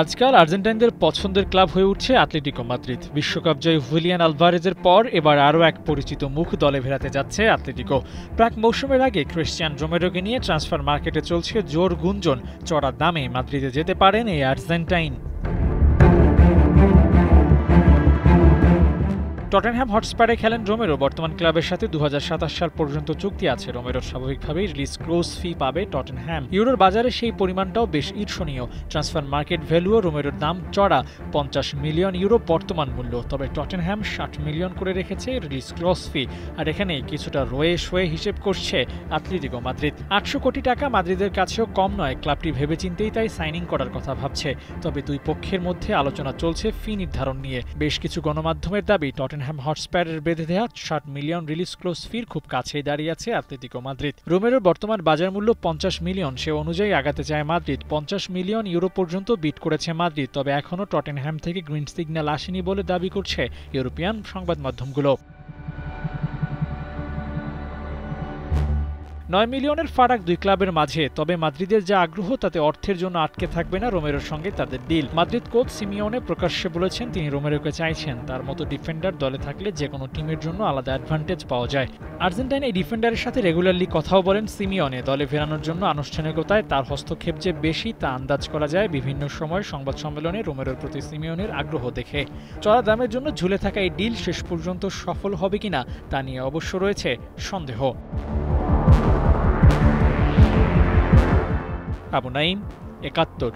আজকাল আর্জেন্টাইনদের পছন্দের ক্লাব হয়ে উঠছে অ্যাটলেটিকো মাদ্রিদ। বিশ্বকাপ জয়ী হুলিয়ান আলভারেজের পর এবার আরও এক পরিচিত মুখ দলে ফেরাতে যাচ্ছে অ্যাটলেটিকো। প্রাক মৌসুমের আগে ক্রিশ্চিয়ান রোমেরোকে নিয়ে ট্রান্সফার মার্কেটে চলছে জোর গুঞ্জন, চড়া দামে মাদ্রিদে যেতে পারেন এই আর্জেন্টাইন। টটেনহ্যাম হটস্পারে খেলেন রোমেরো। বর্তমান ক্লাবের সাথে 2027 সাল পর্যন্ত চুক্তি আছে রোমেরোর। স্বাভাবিকভাবেই রিলিজ ক্লোজ ফি পাবে টটেনহ্যাম। ইউরোর বাজারে সেই পরিমাণটাও বেশ ঈর্ষণীয়। ট্রান্সফার মার্কেট ভ্যালুও রোমেরোর দাম চড়া 50 মিলিয়ন ইউরো বর্তমান মূল্য। তবে টটেনহ্যাম 60 মিলিয়ন করে রেখেছে রিলিজ ক্লোজ ফি। আর এখানে কিছুটা রয়ে শোয়ে হিসেব করছে অ্যাটলেটিকো মাদ্রিদ। 800 কোটি টাকা মাদ্রিদের কাছেও কম নয়। ক্লাবটি ভেবেচিন্তেই তাই সাইনিং করার কথা ভাবছে। তবে দুই পক্ষের মধ্যে আলোচনা চলছে ফি নির্ধারণ নিয়ে। বেশ কিছু গণমাধ্যমের দাবি টটেনহ্যাম হটস্পারের বেঁধে দেওয়া 60 মিলিয়ন রিলিজ ক্লোজ ফির খুব কাছেই দাঁড়িয়ে আছে অ্যাটলেটিকো মাদ্রিদ। রোমেরোর বর্তমান বাজার মূল্য 50 মিলিয়ন। সে অনুযায়ী আগাতে চায় মাদ্রিদ। 50 মিলিয়ন ইউরো পর্যন্ত বিট করেছে মাদ্রিদ। তবে এখনও টটেনহ্যাম থেকে গ্রিন সিগন্যাল আসেনি বলে দাবি করছে ইউরোপিয়ান সংবাদ মাধ্যমগুলো। 9 মিলিয়নের ফারাক দুই ক্লাবের মাঝে। তবে মাদ্রিদের যা আগ্রহ তাতে অর্থের জন্য আটকে থাকবে না রোমেরোর সঙ্গে তাদের ডিল। মাদ্রিদ কোচ সিমিওনে প্রকাশ্যে বলেছেন তিনি রোমেরোকে চাইছেন। তার মতো ডিফেন্ডার দলে থাকলে যে কোনো টিমের জন্য আলাদা অ্যাডভান্টেজ পাওয়া যায়। আর্জেন্টাইন এই ডিফেন্ডারের সাথে রেগুলারলি কথাও বলেন সিমিওনে। দলে ফেরানোর জন্য আনুষ্ঠানিকতায় তার হস্তক্ষেপ যে বেশি তা আন্দাজ করা যায় বিভিন্ন সময় সংবাদ সম্মেলনে রোমেরোর প্রতি সিমিওনের আগ্রহ দেখে। চড়া দামের জন্য ঝুলে থাকা এই ডিল শেষ পর্যন্ত সফল হবে কিনা তা নিয়ে অবশ্য রয়েছে সন্দেহ। আবু নাঈম, ৭১।